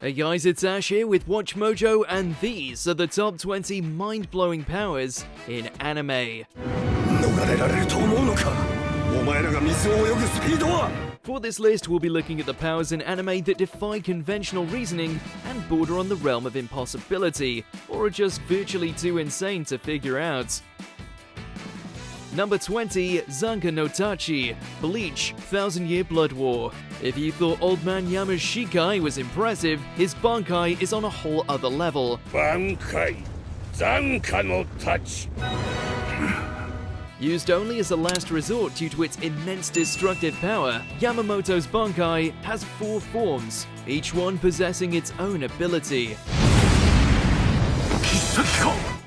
Hey guys, it's Ash here with WatchMojo, and these are the top 20 mind-blowing powers in anime. For this list, we'll be looking at the powers in anime that defy conventional reasoning and border on the realm of impossibility, or are just virtually too insane to figure out. Number 20, Zanka no Tachi, Bleach, 1000-Year Blood War. If you thought Old Man Yama's Shikai was impressive, his Bankai is on a whole other level. Bankai, Zanka no Tachi. Used only as a last resort due to its immense destructive power, Yamamoto's Bankai has 4 forms, each one possessing its own ability.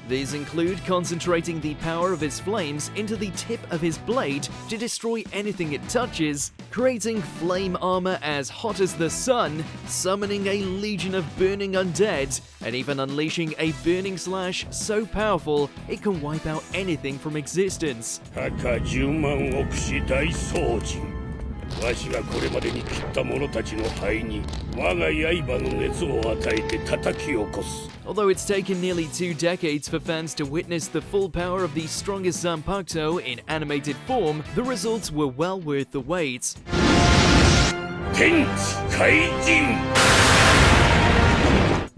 These include concentrating the power of his flames into the tip of his blade to destroy anything it touches, creating flame armor as hot as the sun, summoning a legion of burning undead, and even unleashing a burning slash so powerful it can wipe out anything from existence. 10万億死大掃除。わしがこれまでに切った者たちの肺に我が刃の熱を与えて叩き起こす。 Although it's taken nearly 2 decades for fans to witness the full power of the strongest Zanpakuto in animated form, the results were well worth the wait. 天地開人。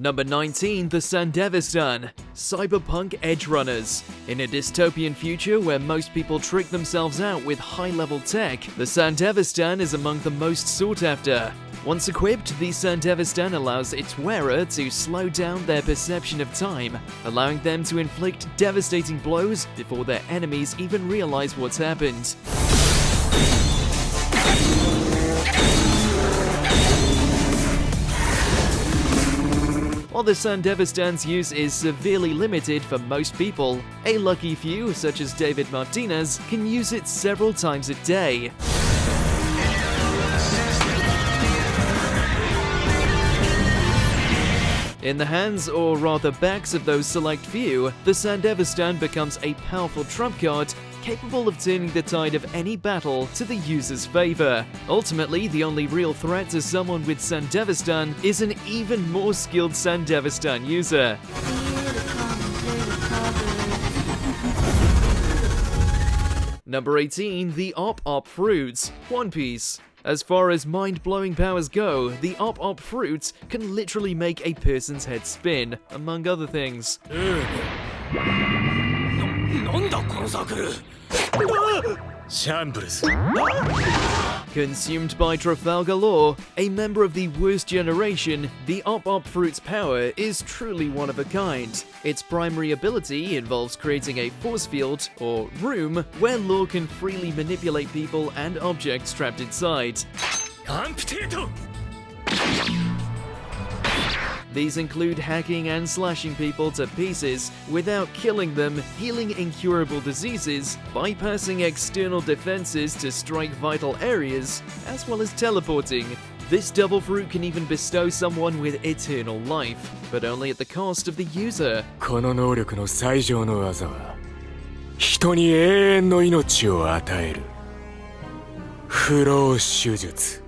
Number 19, the Sand Devaston, Cyberpunk Edge Runners. In a dystopian future where most people trick themselves out with high-level tech, the Sand Devaston is among the most sought after. Once equipped, the Sand Devaston allows its wearer to slow down their perception of time, allowing them to inflict devastating blows before their enemies even realize what's happened. While the Sand Devaston's use is severely limited for most people, a lucky few, such as David Martinez, can use it several times a day. In the hands, or rather backs, of those select few, the Sand Devaston becomes a powerful trump card capable of turning the tide of any battle to the user's favor. Ultimately, the only real threat to someone with Sand Devaston is an even more skilled Sand Devaston user. Number 18, the OpUp Fruits, One Piece. As far as mind-blowing powers go, the OpUp Fruits can literally make a person's head spin, among other things. Consumed by Trafalgar Law, a member of the worst generation, the OpUp Fruit's power is truly one of a kind. Its primary ability involves creating a force field, or room, where Law can freely manipulate people and objects trapped inside. These include hacking and slashing people to pieces without killing them, healing incurable diseases, bypassing external defenses to strike vital areas, as well as teleporting. This double fruit can even bestow someone with eternal life, but only at the cost of the user. この能力の最上の技は人に永遠の命を与える不老手術。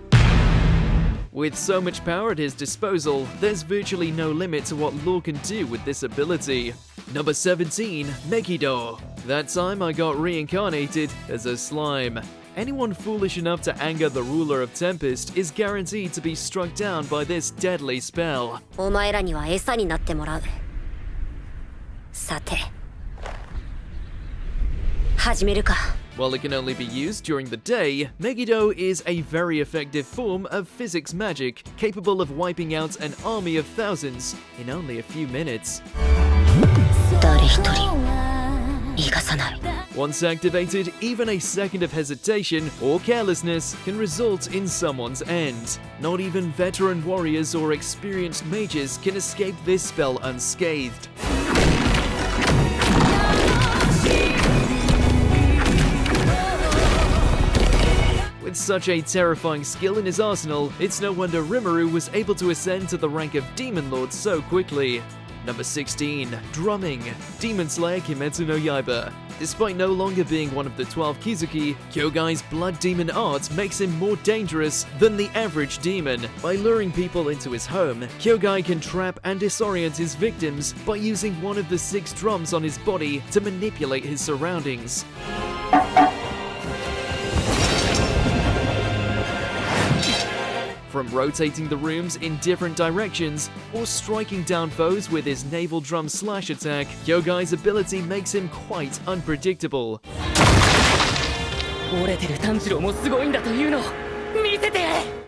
With so much power at his disposal, there's virtually no limit to what Law can do with this ability. Number 17, Megido. That time I got reincarnated as a slime. Anyone foolish enough to anger the ruler of Tempest is guaranteed to be struck down by this deadly spell. お前らには餌になってもらう。さて、始めるか。 While it can only be used during the day, Megido is a very effective form of physics magic, capable of wiping out an army of thousands in only a few minutes. 誰一人逃がさない。 Once activated, even a second of hesitation or carelessness can result in someone's end. Not even veteran warriors or experienced mages can escape this spell unscathed. With such a terrifying skill in his arsenal, it's no wonder Rimuru was able to ascend to the rank of Demon Lord so quickly. Number 16, Drumming, Demon Slayer Kimetsu no Yaiba. Despite no longer being one of the 12 Kizuki, Kyogai's blood demon art makes him more dangerous than the average demon. By luring people into his home, Kyogai can trap and disorient his victims by using one of the 6 drums on his body to manipulate his surroundings. From rotating the rooms in different directions, or striking down foes with his naval drum slash attack, Kyogai's ability makes him quite unpredictable.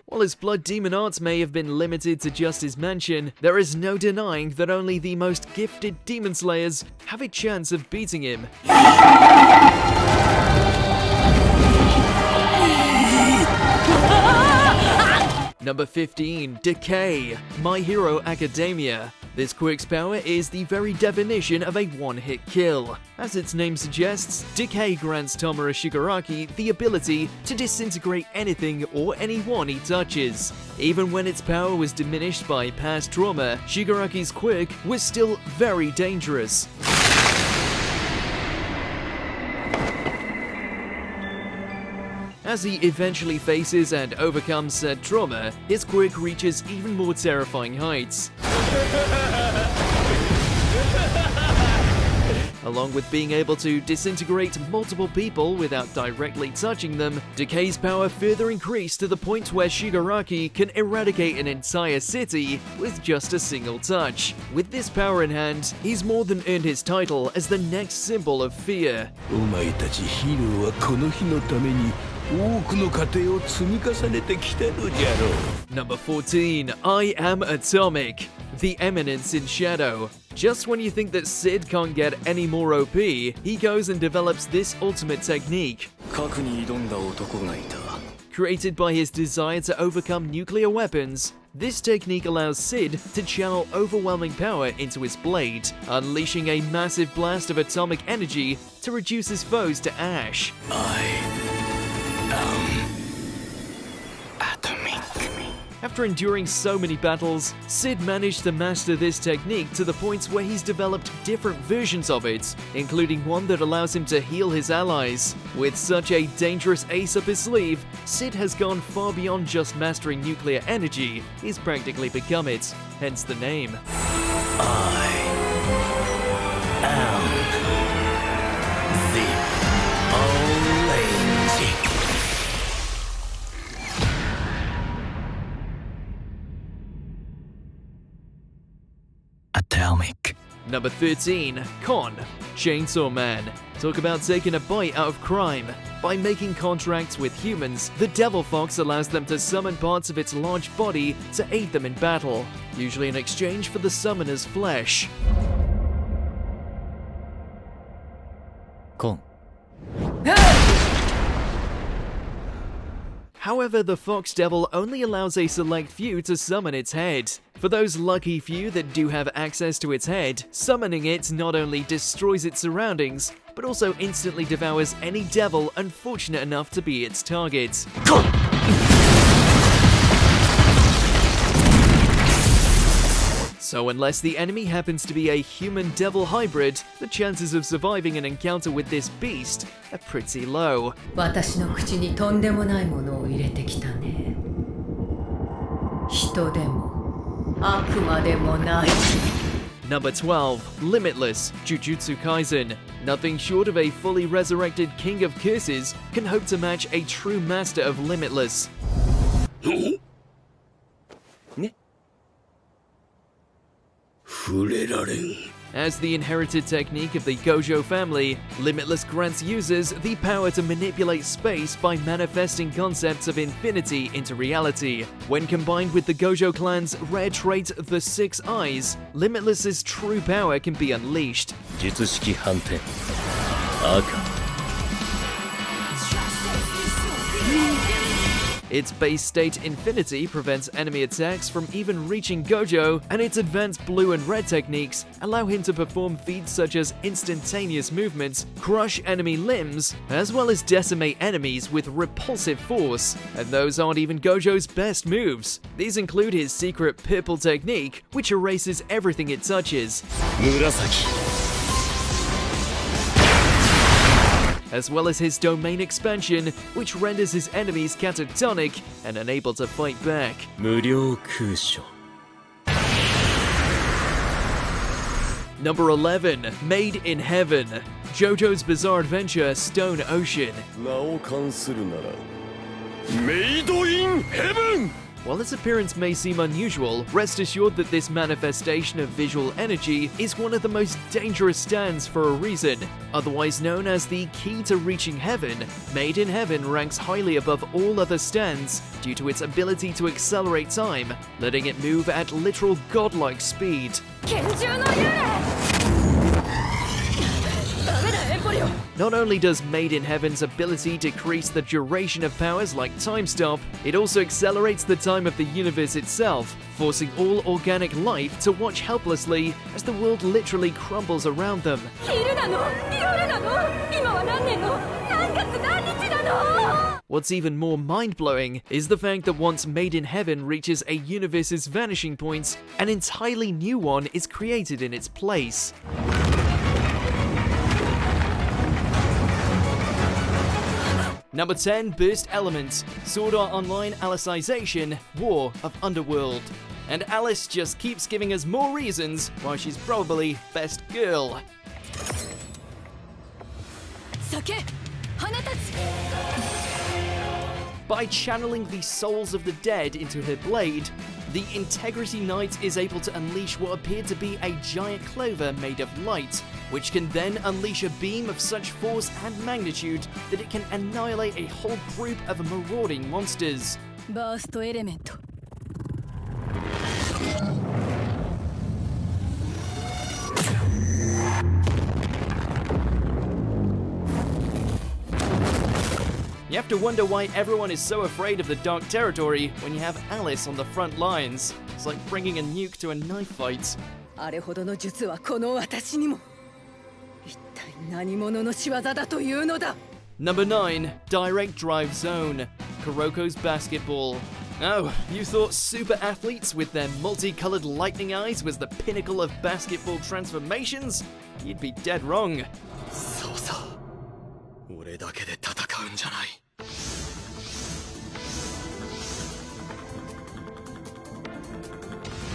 While his blood demon art may have been limited to just his mansion, there is no denying that only the most gifted demon slayers have a chance of beating him. Number 15, Decay, My Hero Academia. This quick's power is the very definition of a one-hit kill. As its name suggests, Decay grants Tomura Shigaraki the ability to disintegrate anything or anyone he touches. Even when its power was diminished by past trauma, Shigaraki's quick was still very dangerous. As he eventually faces and overcomes said trauma, his quick reaches even more terrifying heights. Along with being able to disintegrate multiple people without directly touching them, Decay's power further increased to the point where Shigaraki can eradicate an entire city with just a single touch. With this power in hand, he's more than earned his title as the next symbol of fear. Number 14, I Am Atomic, The Eminence in Shadow. Just when you think that Sid can't get any more OP, he goes and develops this ultimate technique. Created by his desire to overcome nuclear weapons, this technique allows Sid to channel overwhelming power into his blade, unleashing a massive blast of atomic energy to reduce his foes to ash. After enduring so many battles, Sid managed to master this technique to the point where he's developed different versions of it, including one that allows him to heal his allies. With such a dangerous ace up his sleeve, Sid has gone far beyond just mastering nuclear energy, he's practically become it, hence the name. I am the Orange. Atomic. Number 13, Kon, Chainsaw Man. Talk about taking a bite out of crime. By making contracts with humans, the Devil Fox allows them to summon parts of its large body to aid them in battle, usually in exchange for the summoner's flesh. Kon. However, the Fox Devil only allows a select few to summon its head. For those lucky few that do have access to its head, summoning it not only destroys its surroundings, but also instantly devours any devil unfortunate enough to be its target. So unless the enemy happens to be a human-devil hybrid, the chances of surviving an encounter with this beast are pretty low. Number 12, Limitless, Jujutsu Kaisen. Nothing short of a fully resurrected King of Curses can hope to match a true master of Limitless. As the inherited technique of the Gojo family, Limitless grants users the power to manipulate space by manifesting concepts of infinity into reality. When combined with the Gojo clan's rare trait, the Six Eyes, Limitless's true power can be unleashed. Its base state Infinity prevents enemy attacks from even reaching Gojo, and its advanced blue and red techniques allow him to perform feats such as instantaneous movements, crush enemy limbs, as well as decimate enemies with repulsive force. And those aren't even Gojo's best moves. These include his secret purple technique, which erases everything it touches. as well as his domain expansion, which renders his enemies catatonic and unable to fight back. 無料空所 Number 11, Made in Heaven. JoJo's Bizarre Adventure Stone Ocean. 名を冠するならメイドインヘブン While its appearance may seem unusual, rest assured that this manifestation of visual energy is one of the most dangerous stands for a reason. Otherwise known as the key to reaching heaven, Made in Heaven ranks highly above all other stands due to its ability to accelerate time, letting it move at literal godlike speed. Not only does Made in Heaven's ability decrease the duration of powers like Time Stop, it also accelerates the time of the universe itself, forcing all organic life to watch helplessly as the world literally crumbles around them. What's even more mind-blowing is the fact that once Made in Heaven reaches a universe's vanishing point, an entirely new one is created in its place. Number 10, Burst Elements, Sword Art Online Alicization, War of Underworld. And Alice just keeps giving us more reasons why she's probably best girl. By channeling the souls of the dead into her blade, the Integrity Knight is able to unleash what appeared to be a giant clover made of light, which can then unleash a beam of such force and magnitude that it can annihilate a whole group of marauding monsters. Burst element. You have to wonder why everyone is so afraid of the Dark Territory when you have Alice on the front lines. It's like bringing a nuke to a knife fight. あれほどの術はこの私にも。一体何者の仕業だというのだ。 Number 9, Direct Drive Zone, Kuroko's Basketball. Oh, you thought super athletes with their multicolored lightning eyes was the pinnacle of basketball transformations? You'd be dead wrong. そうさ俺だけで戦うんじゃない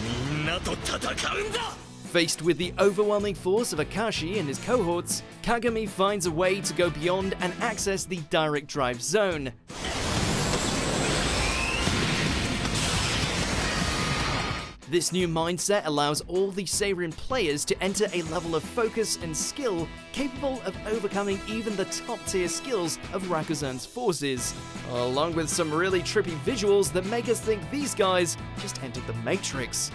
みんなと戦うんだ Faced with the overwhelming force of Akashi and his cohorts, Kagami finds a way to go beyond and access the Direct Drive Zone. This new mindset allows all the Seirin players to enter a level of focus and skill capable of overcoming even the top-tier skills of Rakuzan's forces, along with some really trippy visuals that make us think these guys just entered the Matrix.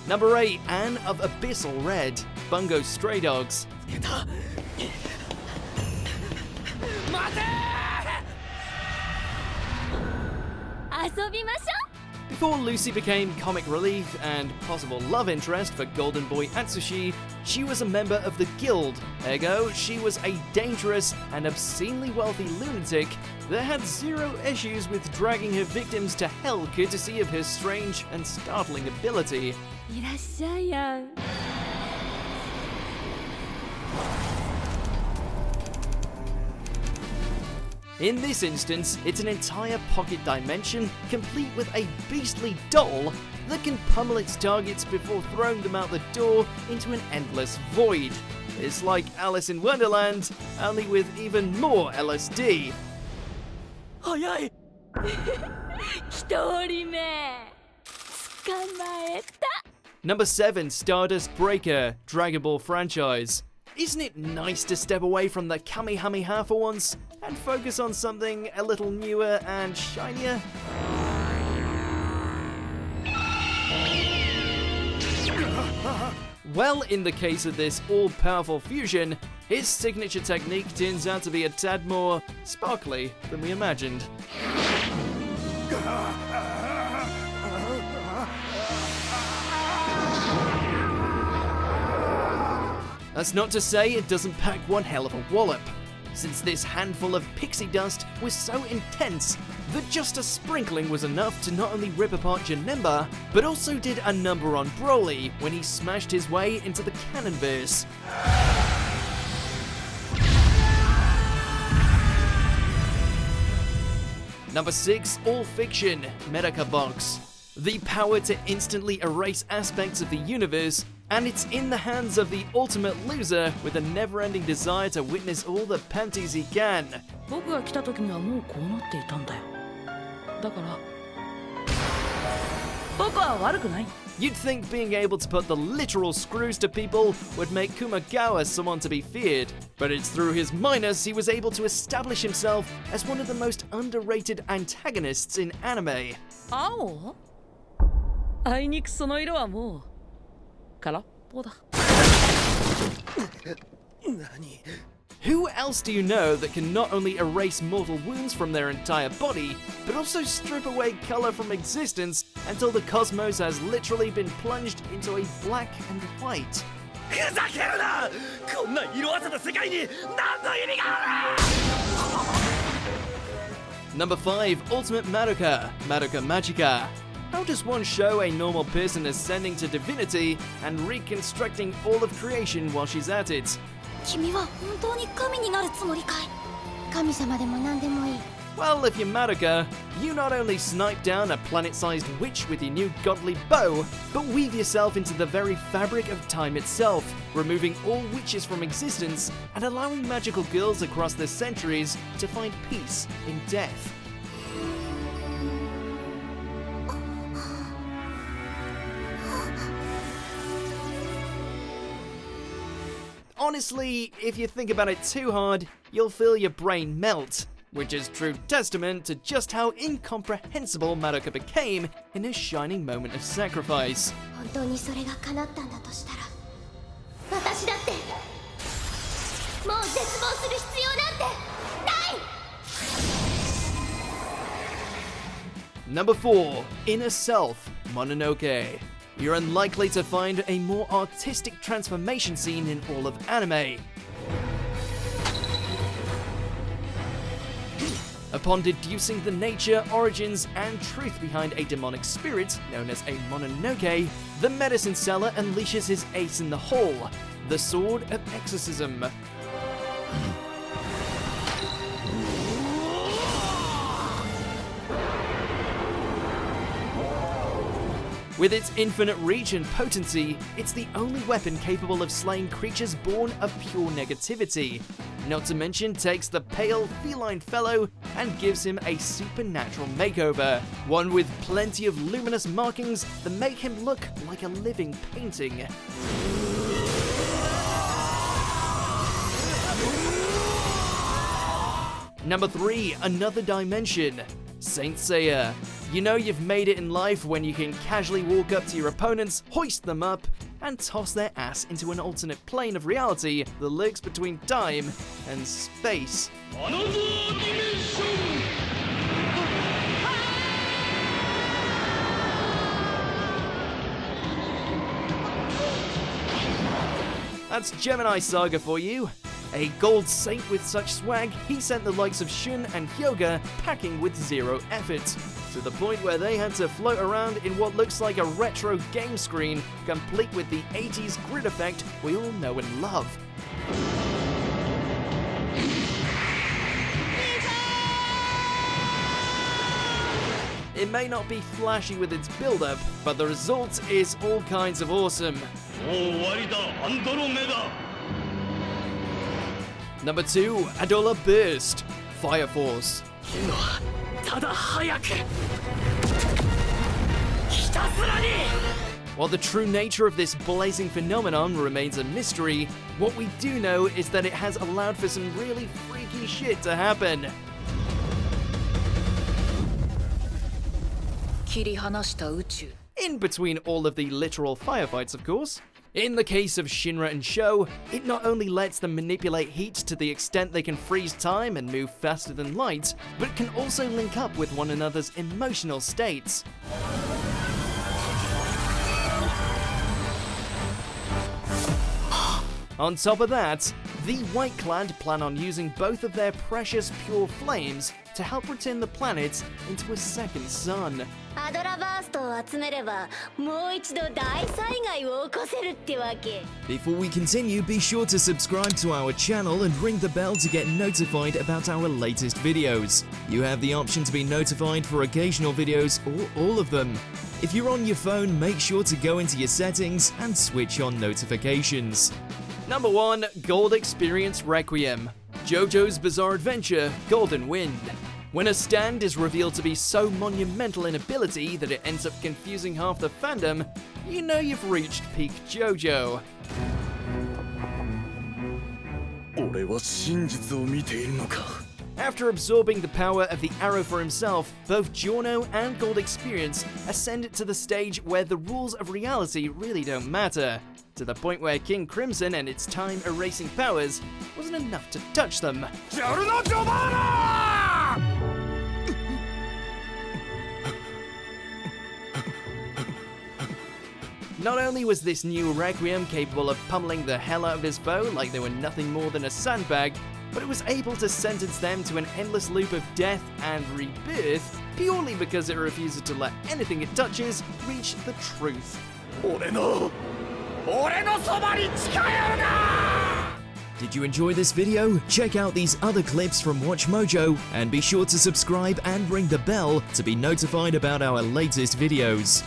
Number 8, Anne of Abyssal Red, Bungo Stray Dogs. Before Lucy became comic relief and possible love interest for Golden Boy Atsushi, she was a member of the Guild, ergo she was a dangerous and obscenely wealthy lunatic that had zero issues with dragging her victims to hell courtesy of her strange and startling ability. In this instance, it's an entire pocket dimension, complete with a beastly doll that can pummel its targets before throwing them out the door into an endless void. It's like Alice in Wonderland, only with even more LSD. Hayai! 一人目捕まえた Number 7, Stardust Breaker, Dragon Ball franchise. Isn't it nice to step away from the Kamehameha for once and focus on something a little newer and shinier? Well, in the case of this all-powerful fusion, his signature technique turns out to be a tad more sparkly than we imagined. That's not to say it doesn't pack one hell of a wallop. since this handful of pixie dust was so intense that just a sprinkling was enough to not only rip apart Janemba, but also did a number on Broly when he smashed his way into the Canonverse. Number 6, All Fiction, Medaka Box. The power to instantly erase aspects of the universe, and it's in the hands of the ultimate loser with a never-ending desire to witness all the panties he can. 僕が来た時にはもうこうなっていたんだよ。だから僕は悪くない。 You'd think being able to put the literal screws to people would make Kumagawa someone to be feared, but it's through his minus he was able to establish himself as one of the most underrated antagonists in anime. 青？あいにくその色はもう空っぽだ。何？ Who else do you know that can not only erase mortal wounds from their entire body, but also strip away color from existence until the cosmos has literally been plunged into a black and white? ふざけるな！こんな色あせた世界に何の意味がある！ Number 5, Ultimate Madoka, Madoka Magica. How does one show a normal person ascending to divinity and reconstructing all of creation while she's at it? 君は本当に神になるつもりかい？神様でも何でもいい。 Well, if you're Madoka, you not only snipe down a planet-sized witch with your new godly bow, but weave yourself into the very fabric of time itself, removing all witches from existence and allowing magical girls across the centuries to find peace in death. Honestly, if you think about it too hard, you'll feel your brain melt, which is true testament to just how incomprehensible Madoka became in her shining moment of sacrifice. 本当にそれが叶ったんだとしたら、私だってもう絶望する必要なんてない。 Number 4, Inner Self, Mononoke. You're unlikely to find a more artistic transformation scene in all of anime. Upon deducing the nature, origins, and truth behind a demonic spirit known as a Mononoke, the medicine seller unleashes his ace in the hole, the Sword of Exorcism. With its infinite reach and potency, it's the only weapon capable of slaying creatures born of pure negativity. Not to mention takes the pale feline fellow and gives him a supernatural makeover, one with plenty of luminous markings that make him look like a living painting. Number 3, Another Dimension, Saint Seiya. You know you've made it in life when you can casually walk up to your opponents, hoist them up, and toss their ass into an alternate plane of reality that lurks between time and space. Another dimension! That's Gemini Saga for you. A gold saint with such swag, he sent the likes of Shun and Hyoga packing with zero effort, to the point where they had to float around in what looks like a retro game screen, complete with the 80s grid effect we all know and love. It may not be flashy with its build-up, but the result is all kinds of awesome. Number 2, Adola Burst, Fire Force. While the true nature of this blazing phenomenon remains a mystery, what we do know is that it has allowed for some really freaky shit to happen. 切り離した宇宙。 In between all of the literal firefights, of course. In the case of Shinra and Sho, it not only lets them manipulate heat to the extent they can freeze time and move faster than light, but can also link up with one another's emotional states. On top of that, The White Clan plan on using both of their precious pure flames to help return the planet into a second sun. アドラバーストを集めればもう一度大災害を起こせるってわけ。 Before we continue, be sure to subscribe to our channel and ring the bell to get notified about our latest videos. You have the option to be notified for occasional videos or all of them. If you're on your phone, make sure to go into your settings and switch on notifications. Number 1. Gold Experience Requiem. JoJo's Bizarre Adventure Golden Wind. When a stand is revealed to be so monumental in ability that it ends up confusing half the fandom, you know you've reached peak JoJo. 俺は真実を見ているのか。 After absorbing the power of the arrow for himself, both Giorno and Gold Experience ascend to the stage where the rules of reality really don't matter, to the point where King Crimson and its time-erasing powers wasn't enough to touch them. Not only was this new Requiem capable of pummeling the hell out of his foe like they were nothing more than a sandbag, but it was able to sentence them to an endless loop of death and rebirth purely because it refuses to let anything it touches reach the truth. 俺のそばに近寄るな! Did you enjoy this video? Check out these other clips from WatchMojo and be sure to subscribe and ring the bell to be notified about our latest videos.